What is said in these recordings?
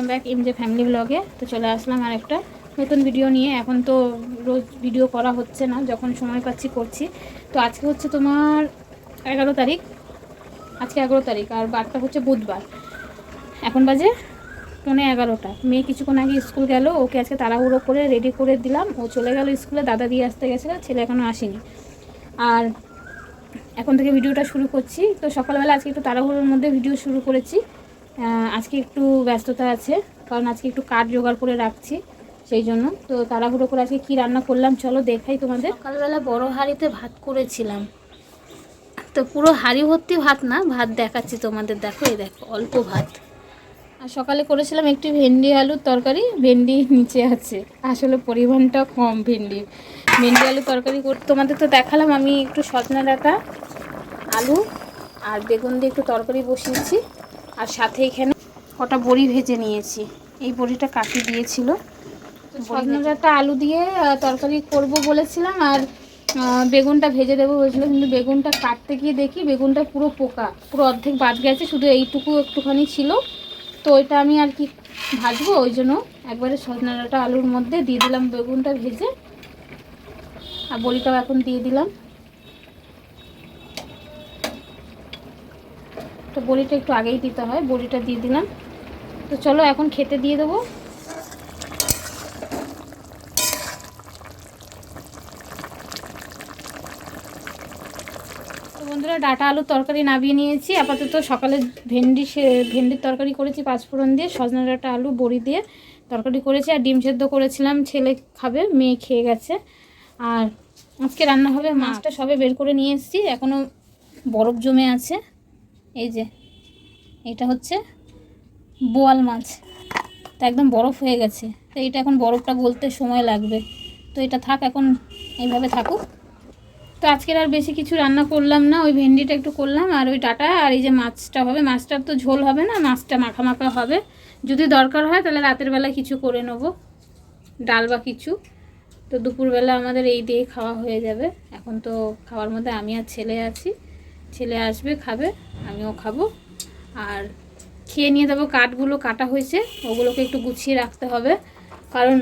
Back এমজে family ব্লগে। তো চলে আসলাম আর একটা নতুন ভিডিও নিয়ে। এখন তো রোজ ভিডিও করা হচ্ছে না, যখন সময় পাচ্ছি করছি। তো আজকে হচ্ছে তোমার 11 তারিখ, আজকে 11 তারিখ আর বারটা হচ্ছে বুধবার। এখন বাজে 11:15। মেয়ে কিছুক্ষণ আগে স্কুল গেল, ওকে আজকে তাড়াহুড়ো করে রেডি করে দিলাম, ও চলে গেল স্কুলে, দাদা দিয়ে আসতে গেছে, ছেলে এখনও আসেনি। আর এখন থেকে ভিডিওটা শুরু করছি। তো সকালবেলা আজকে একটু তাড়াহুড়োর মধ্যে ভিডিও শুরু করেছি। আজকে একটু ব্যস্ততা আছে, কারণ আজকে একটু কাঠ জোগাড় করে রাখছি, সেই জন্য। তো তাড়াহুড়ো করে আজকে কী রান্না করলাম চলো দেখাই তোমাদের। সকালবেলা বড় হাঁড়িতে ভাত করেছিলাম, তো পুরো হাঁড়ি ভর্তি ভাত না, ভাত দেখাচ্ছি তোমাদের, দেখো এই দেখো অল্প ভাত। আর সকালে করেছিলাম একটি ভেন্ডি আলুর তরকারি, ভেন্ডি নিচে আছে, আসলে পরিমাণটা কম ভেন্ডি আলুর তরকারি তোমাদের তো দেখালাম। আমি একটু সজনা ডাঁটা, আলু আর বেগুন দিয়ে একটু তরকারি বসিয়েছি, আর সাথে এখানে কটা বড়ি ভেজে নিয়েছি, এই বড়িটা কাটি দিয়েছিল। সজনা ডাঁটা আলু দিয়ে তরকারি করব বলেছিলাম, আর বেগুনটা ভেজে দেবো বলেছিল, কিন্তু বেগুনটা কাটতে গিয়ে দেখি বেগুনটা পুরো পোকা, পুরো অর্ধেক বাদ গেছে, শুধু এইটুকু একটুখানি ছিল। তো ওইটা আমি আর কি ভাজবো, ওই জন্য একবারে সজনা ডাঁটা আলুর মধ্যে দিয়ে দিলাম বেগুনটা ভেজে, আর বড়িটাও এখন দিয়ে দিলাম। তো বড়িটা একটু আগেই দিতে হয়, বড়িটা দিয়ে দিলাম। তো চলো এখন খেতে দিয়ে দেবো। তো বন্ধুরা, ডাঁটা আলুর তরকারি নামিয়ে নিয়েছি আপাতত। সকালে ভেন্ডির তরকারি করেছি পাঁচফোড়ন দিয়ে, সজনা ডাঁটা আলু বড়ি দিয়ে তরকারি করেছি, আর ডিম সেদ্ধ করেছিলাম, ছেলে খাবে, মেয়ে খেয়ে গেছে। আর আজকে রান্না হবে, মাছটা সবে বের করে নিয়ে এসেছি, এখনও বরফ জমে আছে। এই যে এটা হচ্ছে বোয়াল মাছ, তা একদম বরফ হয়ে গেছে, তো এটা এখন বরফটা গলতে সময় লাগবে। তো এটা থাক, এখন এইভাবে থাকুক। তো আজকের আর বেশি কিছু রান্না করলাম না, ওই ভেন্ডিটা একটু করলাম, আর ওই ডাঁটা আর এই যে মাছটা হবে। মাছটার তো ঝোল হবে না, মাছটা মাখা মাখা হবে। যদি দরকার হয় তাহলে রাতের বেলা কিছু করে নেব, ডাল বা কিছু। তো দুপুরবেলা আমাদের এই দিয়ে খাওয়া হয়ে যাবে। এখন তো খাওয়ার মধ্যে আমি আর ছেলে আছি, ছেলে আসবে খাবে, আমিও খাবো। আর খেয়ে নিয়ে দেবো। কাঠগুলো কাটা হয়েছে, ওগুলোকে একটু গুছিয়ে রাখতে হবে, কারণ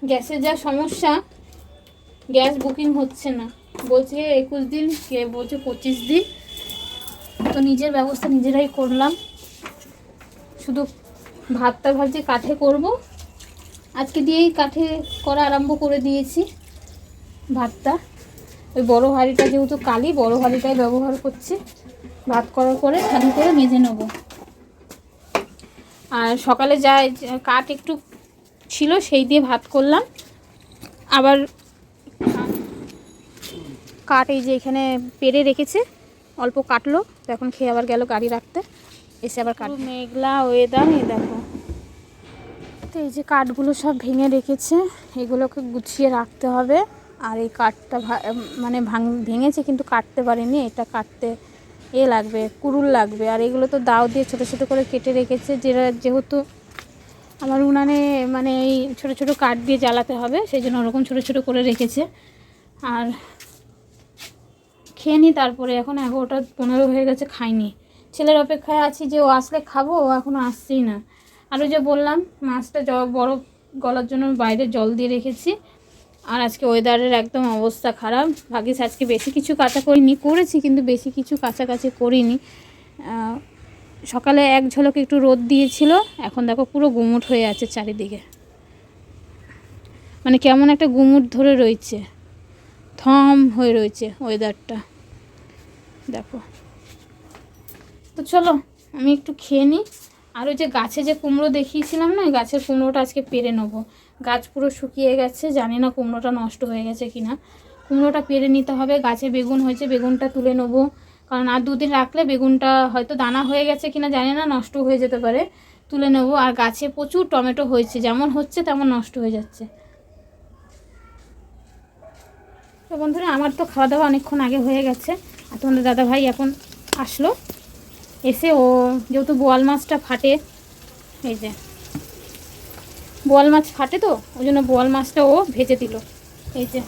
গ্যাসের যা সমস্যা, গ্যাস বুকিং হচ্ছে না, বলছে 21 দিন, কে বলছে 25 দিন। তো নিজের ব্যবস্থা নিজেরাই করলাম, শুধু ভাতটা ভাবছি কাঠে করব, আজকে দিয়েই কাঠে করা আরম্ভ করে দিয়েছি ভাতটা। ওই বড় হাঁড়িটা যেহেতু কালি, বড় হাঁড়িটাই ব্যবহার করছি। ভাত করার পরে খালি করে মেজে নেব। আর সকালে যা কাঠ একটু ছিল সেই দিয়ে ভাত করলাম। আবার কাঠ এই যে এখানে পেরে রেখেছে, অল্প কাটলো, তো এখন খেয়ে আবার গেল গাড়ি রাখতে, এসে আবার কাঠ। মেঘলা ওয়েদার, এই দেখো। তো এই যে কাঠগুলো সব ভেঙে রেখেছে, এগুলোকে গুছিয়ে রাখতে হবে। আর এই কাঠটা মানে ভেঙেছে কিন্তু কাটতে পারিনি, এটা কাটতে লাগবে, কুড়ুল লাগবে। আর এগুলো তো দাও দিয়ে ছোটো ছোটো করে কেটে রেখেছে, যেহেতু আমার উনানে মানে এই ছোটো ছোটো কাঠ দিয়ে জ্বালাতে হবে, সেই জন্য ওরকম ছোটো ছোটো করে রেখেছে। আর খেয়ে নিই তারপরে, এখন 11:15 হয়ে গেছে, খাইনি। ছেলের অপেক্ষায় আছি যে ও আসলে খাবো, ও এখনও আসছেই না। আর ওই যে বললাম মাছটা বরফ গলার জন্য বাইরে জল দিয়ে রেখেছি। আর আজকে ওয়েদারের একদম অবস্থা খারাপ, ভাগ্যিস আজকে বেশি কিছু কাঁচা করেছি, কিন্তু বেশি কিছু কাছাকাছি করিনি। সকালে এক ঝলক একটু রোদ দিয়েছিল, এখন দেখো পুরো গুমুট হয়ে আছে চারিদিকে, মানে কেমন একটা গুমুট ধরে রয়েছে, থম হয়ে রয়েছে ওয়েদারটা, দেখো। তো চলো আমি একটু খেয়ে নিই। আর ওই যে গাছে যে কুমড়ো দেখিয়েছিলাম না, গাছের কুমড়োটা আজকে পেরে নেবো। গাছ পুরো শুকিয়ে গেছে, জানি না কুমড়োটা নষ্ট হয়ে গেছে কি না। কুমড়োটা পেরে নিতে হবে। গাছে বেগুন হয়েছে, বেগুনটা তুলে নেবো, কারণ আর 2 দিন রাখলে বেগুনটা হয়তো দানা হয়ে গেছে কিনা জানি না, নষ্ট হয়ে যেতে পারে, তুলে নেবো। আর গাছে প্রচুর টমেটো হয়েছে, যেমন হচ্ছে তেমন নষ্ট হয়ে যাচ্ছে। তো বন্ধুরা, আমার তো খাওয়া দাওয়া অনেকক্ষণ আগে হয়ে গেছে। আর তোমাদের দাদাভাই এখন আসলো, এসে ও যেহেতু বোয়াল মাছটা ফাটে, এই যে বোয়াল মাছ ফাটে, তো ওই জন্য বোয়াল মাছটা ও ভেজে দিল, এই যে।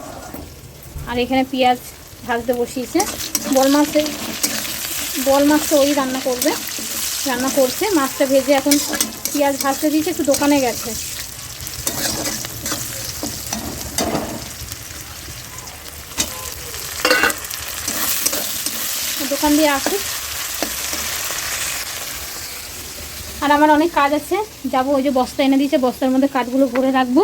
আর এখানে পেঁয়াজ ভাজতে বসিয়েছে। বোয়াল মাছটা ওই রান্না করছে। মাছটা ভেজে এখন পেঁয়াজ ভাজতে দিয়েছে, একটু দোকানে গেছে। দোকান দিয়ে আসুক। আর আমার অনেক কাজ আছে, যাবো। ওই যে বস্তা এনে দিয়েছে, বস্তার মধ্যে কাঠগুলো ভরে রাখবো।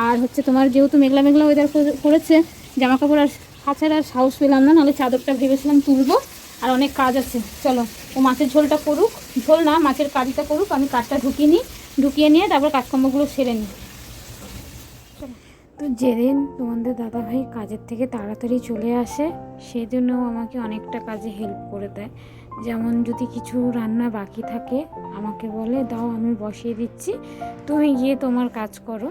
আর হচ্ছে তোমার যেহেতু মেঘলা মেঘলা ওয়েদার করেছে, জামা কাপড় আর কাচার আর সাহস পেলাম না, নাহলে চাদরটা ভেবেছিলাম তুলবো। আর অনেক কাজ আছে। চলো, ও মাছের ঝোলটা করুক, ঝোল না মাছের কারিটা করুক, আমি কাঠটা ঢুকিয়ে নিয়ে তারপর কাজকর্মগুলো সেরে নিই। তো যেদিন তোমাদের দাদাভাই কাজের থেকে তাড়াতাড়ি চলে আসে, সেদিনও আমাকে অনেকটা কাজে হেল্প করে দেয়। যেমন যদি কিছু রান্না বাকি থাকে আমাকে বলে, দাও আমি বসিয়ে দিচ্ছি, তুমি গিয়ে তোমার কাজ করো।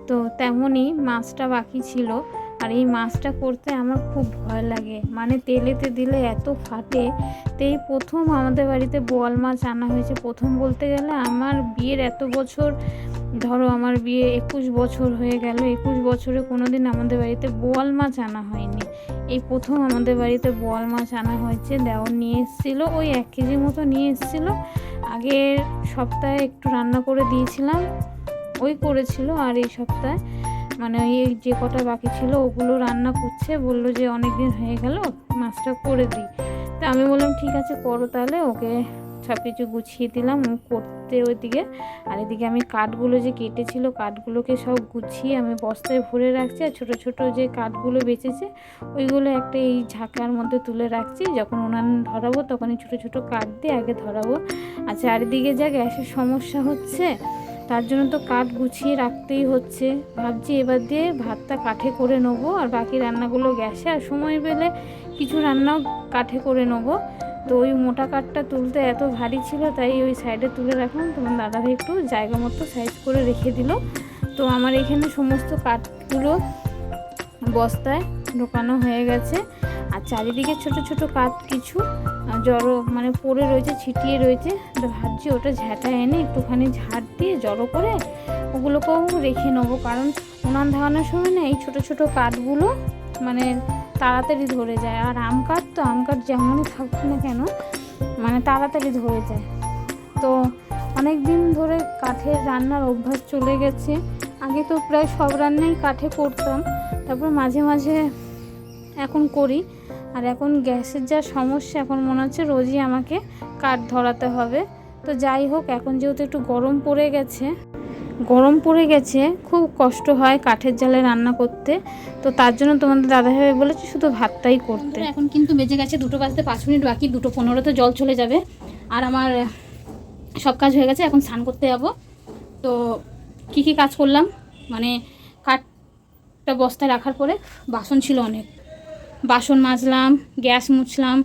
তো তেমনই মাছটা বাকি ছিল। আর এই মাছটা করতে আমার খুব ভয় লাগে, মানে তেলেতে দিলে এত ফাটে। তো এই প্রথম আমাদের বাড়িতে বোয়াল মাছ আনা হয়েছে। প্রথম বলতে গেলে আমার বিয়ের এত বছর, ধরো আমার বিয়ে 21 বছর হয়ে গেল, 21 বছরে কোনো দিন আমাদের বাড়িতে বোয়াল মাছ আনা হয়নি। এই প্রথম আমাদের বাড়িতে বোয়াল মাছ আনা হয়েছে। দেওর নিয়ে এসেছিলো, ওই 1 কেজি মতো নিয়ে এসেছিলো। আগের সপ্তাহে একটু রান্না করে দিয়েছিলাম, ওই করেছিল। আর এই সপ্তাহে মানে এই যে কটা বাকি ছিল ওগুলো রান্না করছে, বললো যে অনেক দিন হয়ে গেল মাছটা করে দিই। তা আমি বললাম ঠিক আছে করো তাহলে। ওকে সব কিছু গুছিয়ে দিলাম ও করতে ওইদিকে। আর এদিকে আমি কাঠগুলো যে কেটেছিল কাঠগুলোকে সব গুছিয়ে আমি বস্তায় ভরে রাখছি। আর ছোটো ছোটো যে কাঠগুলো বেঁচেছে ওইগুলো একটা এই ঝাঁকার মধ্যে তুলে রাখছি, যখন উনান ধরাবো তখন এই ছোটো ছোটো কাঠ দিয়ে আগে ধরাবো। আর চারিদিকে যা গ্যাসের সমস্যা হচ্ছে, তার জন্য তো কাঠ গুছিয়ে রাখতেই হচ্ছে। ভাবছি এবার দিয়ে ভাতটা কাঠে করে নেবো, আর বাকি রান্নাগুলো গ্যাসে, আর সময় পেলে কিছু রান্নাও কাঠে করে নেবো। তো ওই মোটা কাঠটা তুলতে এত ভারী ছিল, তাই ওই সাইডে তুলে রাখলাম। তোমার দাদাভাই একটু জায়গা মতো সাইজ করে রেখে দিল। তো আমার এখানে সমস্ত কাঠগুলো বস্তায় ঢোকানো হয়ে গেছে। আর চারিদিকে ছোট ছোট কাঠ কিছু জড়ো মানে পড়ে রয়েছে, ছিটিয়ে রয়েছে। তো ভাবছি ওটা ঝাঁটা এনে একটুখানি ঝাড় দিয়ে জড়ো করে ওগুলোকেও রেখে নেবো। কারণ উনান ধরানোর সময় না এই ছোটো ছোটো কাঠগুলো মানে তাড়াতাড়ি ধরে যায়। আর আম কাঠ তো, আম কাঠ যেমনই থাকুক না কেন মানে তাড়াতাড়ি ধরে যায়। তো অনেক দিন ধরে কাঠের রান্নার অভ্যাস চলে গেছে। আগে তো প্রায় সব রান্নাই কাঠে করতাম, তারপর মাঝে মাঝে এখন করি। আর এখন গ্যাসের যা সমস্যা, এখন মনে হচ্ছে রোজই আমাকে কাঠ ধরাতে হবে। তো যাই হোক, এখন যেহেতু একটু গরম পড়ে গেছে খুব কষ্ট হয় কাঠের জালে রান্না করতে। তো তার জন্য তোমাদের দাদাভাই বলেছে শুধু ভাতটাই করতে। এখন কিন্তু বেজে গেছে 2টো বাজতে 5 মিনিট বাকি, 2:15 জল চলে যাবে। আর আমার সব কাজ হয়ে গেছে, এখন স্নান করতে যাব। তো কি কি কাজ করলাম, মানে কাঠটা বস্তায় রাখার পরে বাসন ছিল অনেক, বাসন মাজলাম, গ্যাস মুছলাম,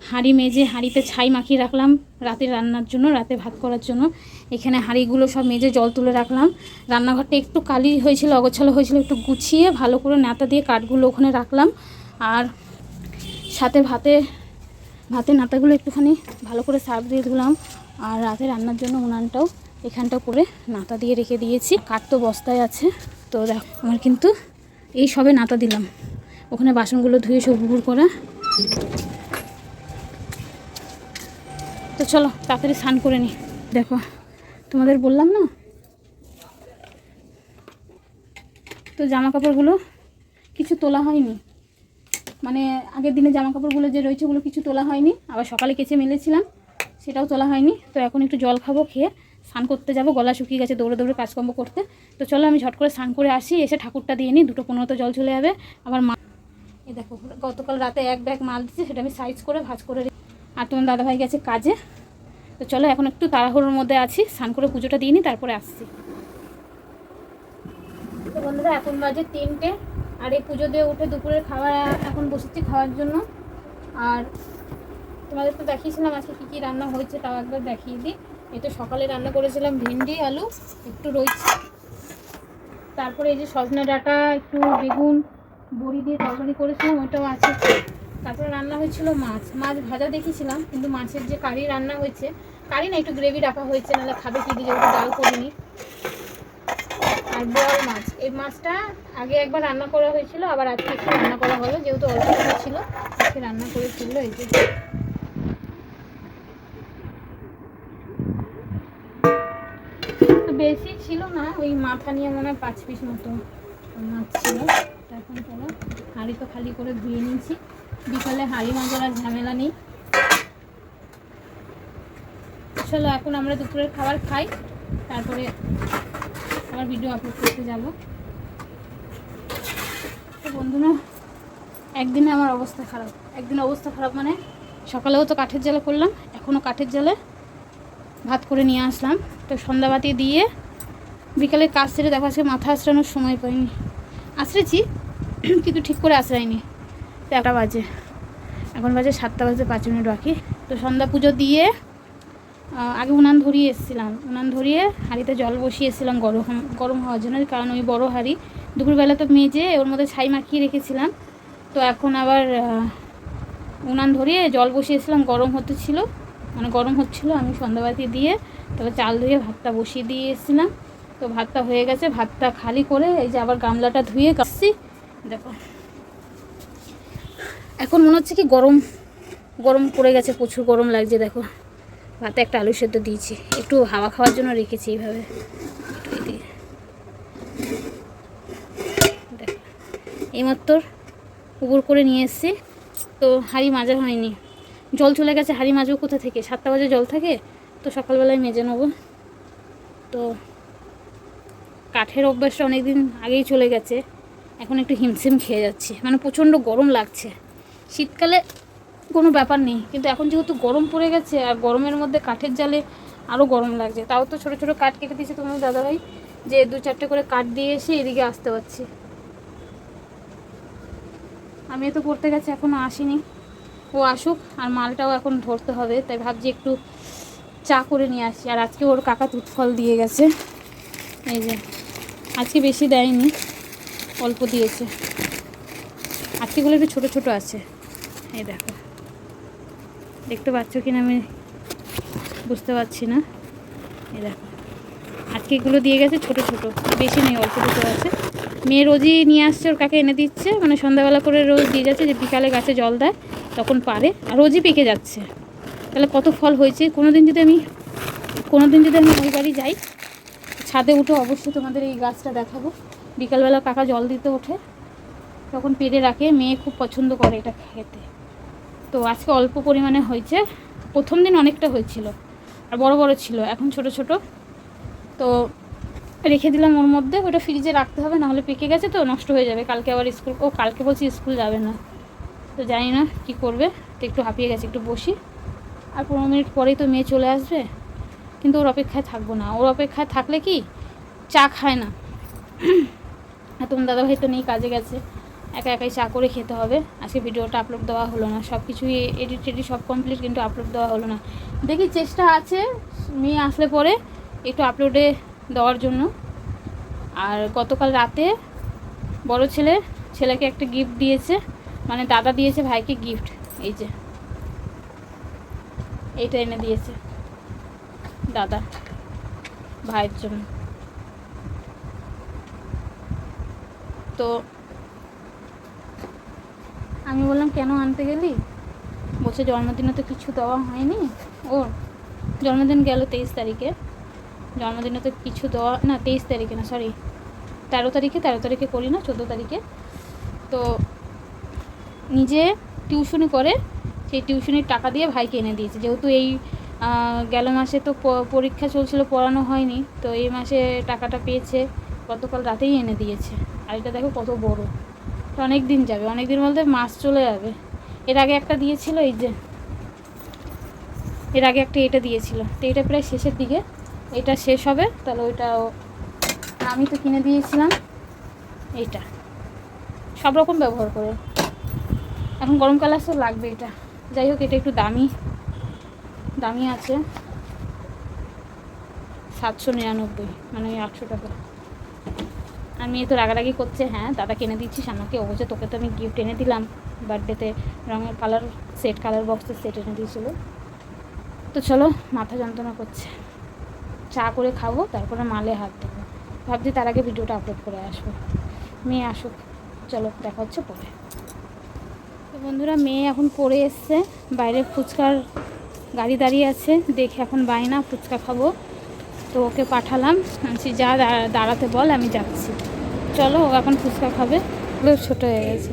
হাঁড়ি মেজে হাঁড়িতে ছাই মাখিয়ে রাখলাম রাতের রান্নার জন্য, রাতে ভাত করার জন্য। এখানে হাঁড়িগুলো সব মেজে জল তুলে রাখলাম। রান্নাঘরটা একটু কালি হয়েছিল, অগোছালো হয়েছিল, একটু গুছিয়ে ভালো করে ন্যাতা দিয়ে কাঠগুলো ওখানে রাখলাম। আর সাথে ভাতের নাতাগুলো একটুখানি ভালো করে সার্ফ দিয়ে ধুলাম। আর রাতে রান্নার জন্য উনানটাও এখানটা করে নাতা দিয়ে রেখে দিয়েছি। কাঠ তো বস্তায় আছে। তো দেখো আমার কিন্তু এই সবে নাতা দিলাম, ওখানে বাসনগুলো ধুয়ে সব গুড় করা। তো চলো তাড়াতাড়ি স্নান করে নিই। দেখো তোমাদের বললাম না, তো জামা কাপড়গুলো কিছু তোলা হয়নি, মানে আগের দিনে জামা কাপড়গুলো যে রয়েছে ওগুলো কিছু তোলা হয়নি। আবার সকালে কেচে মেলেছিলাম, সেটাও তোলা হয়নি। তো এখন একটু জল খাবো, খেয়ে স্নান করতে যাবো। গলা শুকিয়ে গেছে দৌড়ে দৌড়ে কাজকর্ম করতে। তো চলো আমি ঝট করে স্নান করে আসি, এসে ঠাকুরটা দিয়ে নিই। 2:15 জল চলে যাবে। আবার এই দেখো গতকাল রাতে 1 ব্যাগ মাল দিচ্ছে, সেটা আমি সাইজ করে ভাজ করে। আর তোমার দাদাভাই গেছে কাজে। তো চলো এখন একটু তাড়াহুড়োর মধ্যে আছি, স্নান করে পুজোটা দিয়ে নিই, তারপরে আসছি। তো বন্ধুরা এখন বাজে 3টে। আর এই পুজো দিয়ে উঠে দুপুরের খাবার এখন বসেছি খাওয়ার জন্য। আর তোমাদের তো দেখিয়েছিলাম আজকে কী কী রান্না হয়েছে, তাও একবার দেখিয়ে দিই। এই তো সকালে রান্না করেছিলাম ভেন্ডি আলু একটু রয়েছে, তারপরে এই যে সজনে ডাঁটা একটু বেগুন বড়ি দিয়ে তরকারি করেছিলাম, ওইটাও আছে। তারপরে রান্না হয়েছিল মাছ ভাজা দেখেছিলাম, কিন্তু মাছের যে কারি রান্না হয়েছে, কারি না একটু গ্রেভি রাখা হয়েছে, নাহলে খাবে কি দিয়ে, ওটা ডাল করিনি। আর বোয়াল মাছ, এই মাছটা আগে একবার রান্না করা হয়েছিল, আবার আজকে একটু রান্না করা হলো, যেহেতু অল্প ছিল আজকে রান্না করেছিল। এই যে বেশি ছিল না, ওই মাথা নিয়ে মনে হয় 5 পিস মতো মাছ ছিল। এখন চলো হাঁড়ি তো খালি করে ধুয়ে নিয়েছি, বিকালে হাঁড়ি মাজার আর ঝামেলা নেই। চলো এখন আমরা দুপুরের খাবার খাই, তারপরে আবার ভিডিও আপলোড করতে যাব। তো বন্ধুরা একদিনে আমার অবস্থা খারাপ, একদিন অবস্থা খারাপ মানে সকালেও তো কাঠের জালে করলাম, এখনও কাঠের জালে ভাত করে নিয়ে আসলাম। তো সন্ধ্যাবাতি দিয়ে বিকালে কাজ সেরে দেখা যাচ্ছে মাথা আঁচড়ানোর সময় পাইনি, আঁচড়েছি কিন্তু ঠিক করে আঁচড়াইনি। তো 1টা বাজে, এখন বাজে 7টা বাজে 5 মিনিট বাকি। তো সন্ধ্যা পুজো দিয়ে আগে উনান ধরিয়ে এসেছিলাম, উনান ধরিয়ে হাঁড়িতে জল বসিয়েছিলাম গরম হওয়ার জন্য, কারণ ওই বড় হাঁড়ি দুপুরবেলা তো মেজে ওর মধ্যে ছাই মাখিয়ে রেখেছিলাম। তো এখন আবার উনান ধরিয়ে জল বসিয়েছিলাম, গরম হচ্ছিলো, আমি সন্ধ্যাবাতি দিয়ে তবে চাল ধুয়ে ভাতটা বসিয়ে দিয়ে এসেছিলাম। তো ভাতটা হয়ে গেছে, ভাতটা খালি করে এই যে আবার গামলাটা ধুয়ে কাটছি। দেখো এখন মনে হচ্ছে কি গরম পড়ে গেছে, প্রচুর গরম লাগছে। দেখো ভাতে একটা আলু সেদ্ধ দিয়েছি, একটু হাওয়া খাওয়ার জন্য রেখেছি এইভাবে। দেখো এইমাত্র উবুর করে নিয়ে এসেছি। তো হাঁড়ি মাজা হয়নি, জল চলে গেছে, হাঁড়ি মাজবো কোথা থেকে? 7টা বাজে জল থাকে, তো সকালবেলায় মেজে নেবো। তো কাঠের অভ্যাসটা অনেক দিন আগেই চলে গেছে, এখন একটু হিমশিম খেয়ে যাচ্ছি, মানে প্রচণ্ড গরম লাগছে। শীতকালে কোনো ব্যাপার নেই, কিন্তু এখন যেহেতু গরম পড়ে গেছে আর গরমের মধ্যে কাঠের জালে আরও গরম লাগছে। তাও তো ছোটো ছোটো কাঠ কেটে দিয়েছে তোমার দাদাভাই, যে 2-4টে করে কাঠ দিয়ে এসে এদিকে আসতে পারছি। আমি তো পড়তে গেছে, এখনও আসিনি, ও আসুক, আর মালটাও এখন ধরতে হবে, তাই ভাবছি একটু চা করে নিয়ে আসি। আর আজকে ওর কাকা তুৎফল দিয়ে গেছে, এই যে আজকে বেশি দেয়নি, অল্প দিয়েছে। আজকেগুলো একটু ছোটো ছোটো আছে, এই দেখো দেখতে পাচ্ছ কিনা আমি বুঝতে পারছি না। এই দেখো আজকে এগুলো দিয়ে গেছে ছোটো ছোটো, বেশি নেই, অল্প দুটো আছে। মেয়ে রোজই নিয়ে আসছে, ওর কাকে এনে দিচ্ছে, মানে সন্ধ্যাবেলা করে রোজ দিয়ে যাচ্ছে, যে বিকালে গাছে জল দেয় তখন পারে, আর রোজই পেকে যাচ্ছে। তাহলে কত ফল হয়েছে। কোনো দিন যদি আমি ওই বাড়ি যাই, ছাদে উঠে অবশ্যই তোমাদের এই গাছটা দেখাবো। বিকালবেলা কাকা জল দিতে ওঠে, তখন পেড়ে রাখে, মেয়ে খুব পছন্দ করে এটা খেতে। তো আজকে অল্প পরিমাণে হয়েছে, প্রথম দিন অনেকটা হয়েছিল আর বড় বড় ছিল, এখন ছোট ছোট। তো রেখে দিলাম ওর মধ্যে, ওটা ফ্রিজে রাখতে হবে, নাহলে পেকে গেছে তো নষ্ট হয়ে যাবে। কালকে আবার কালকে বলছি স্কুল যাবে না, তো জানি না কি করবে। তো একটু হাঁপিয়ে গেছে, একটু বসি, আর 15 মিনিট পরেই তো মেয়ে চলে আসবে। কিন্তু ওর অপেক্ষায় থাকবো না, ওর অপেক্ষায় থাকলে কি চা খায় না। আর তোমার দাদাভাই তো নেই, কাজে গেছে, একা একাই চা করে খেতে হবে। আজকে ভিডিওটা আপলোড দেওয়া হলো না, সব কিছুই এডিট সব কমপ্লিট, কিন্তু আপলোড দেওয়া হলো না। দেখি চেষ্টা আছে মেয়ে আসলে পরে একটু আপলোডে দেওয়ার জন্য। আর গতকাল রাতে বড় ছেলেকে একটা গিফট দিয়েছে, মানে দাদা দিয়েছে ভাইকে গিফট, এই যে এইটা এনে দিয়েছে দাদা ভাইয়ের জন্য। তো আমি বললাম কেন আনতে গেলি? বলছে জন্মদিনে তো কিছু দেওয়া হয়নি, ওর জন্মদিন গেল 23 তারিখে, জন্মদিনে তো কিছু দেওয়া না, 23 তারিখে না, সরি 13 তারিখে করি না, 14 তারিখে। তো নিজে টিউশনি করে, সেই টিউশনির টাকা দিয়ে ভাইকে এনে দিয়েছে। যেহেতু এই গেল মাসে তো পরীক্ষা চলছিল, পড়ানো হয়নি, তো এই মাসে টাকাটা পেয়েছে, গতকাল রাতেই এনে দিয়েছে। আর এটা দেখো কত বড়, তো অনেক দিন যাবে, অনেক দিন বলতে মাস চলে যাবে। এর আগে একটা দিয়েছিল, এই যে এর আগে একটা এটা দিয়েছিল, তো এটা প্রায় শেষের দিকে, এটা শেষ হবে, তাহলে ওইটাও আমি তো কিনে দিয়েছিলাম। এইটা সব রকম ব্যবহার করে, এখন গরমকাল আসতে লাগবে এটা। যাই হোক, এটা একটু দামি আছে, 799, মানে 800 টাকা। আর মেয়ে তো রাগারাগি করছে, হ্যাঁ দাদা কিনে দিচ্ছিস আমাকে, ও বলছে তোকে তো আমি গিফট এনে দিলাম বার্থডেতে, রঙের কালার বক্সের সেট এনে দিয়েছিল। তো চলো, মাথা যন্ত্রণা করছে, চা করে খাবো, তারপরে মালে হাত দেবো। ভাবছি তার আগে ভিডিওটা আপলোড করে আসবো, মেয়ে আসুক। চলো দেখা হচ্ছে পরে। তো বন্ধুরা, মেয়ে এখন পড়ে এসছে, বাইরে ফুচকার গাড়ি দাঁড়িয়ে আছে, দেখে এখন বায়না ফুচকা খাবো। তো ওকে পাঠালাম, বলছি যা দাঁড়াতে বল, আমি যাচ্ছি। চলো, ও এখন ফুচকা খাবে, ছোটো হয়ে গেছে।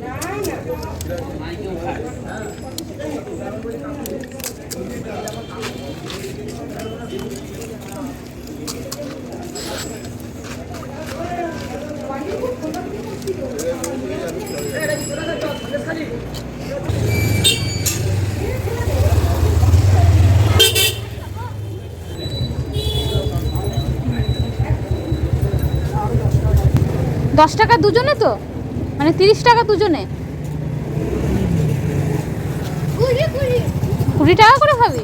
10 টাকা দুজনে, তো মানে 30 টাকা দুজনে, 20 টাকা করে খাবি।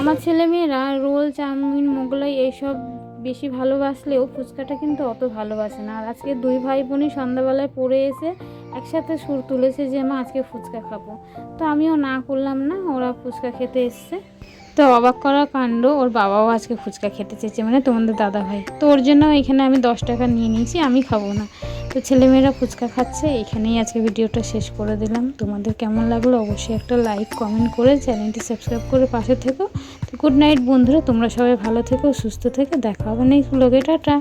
আমার ছেলেমেয়েরা রোল, চাউমিন, মোগলাই এইসব বেশি ভালোবাসলেও ফুচকাটা কিন্তু অত ভালোবাসে না। আর আজকে 2 ভাই বোনই সন্ধ্যাবেলায় পড়ে এসে একসাথে সুর তুলেছে যে মা আজকে ফুচকা খাবো। তো আমিও না করলাম না, ওরা ফুচকা খেতে এসছে। তো অবাক করা কাণ্ড, ওর বাবাও আজকে ফুচকা খেতে চেয়েছে, মানে তোমাদের দাদা ভাই। তো ওর জন্য এখানে আমি 10 টাকা নিয়ে নিয়েছি, আমি খাবো না। তো ছেলেমেয়েরা ফুচকা খাচ্ছে, এখানেই আজকে ভিডিওটা শেষ করে দিলাম। তোমাদের কেমন লাগলো অবশ্যই একটা লাইক কমেন্ট করে চ্যানেলটি সাবস্ক্রাইব করে পাশে থেকো। তো গুড নাইট বন্ধুরা, তোমরা সবাই ভালো থেকো, সুস্থ থেকো, দেখা হবে নেক্সট ব্লগে। টাটা।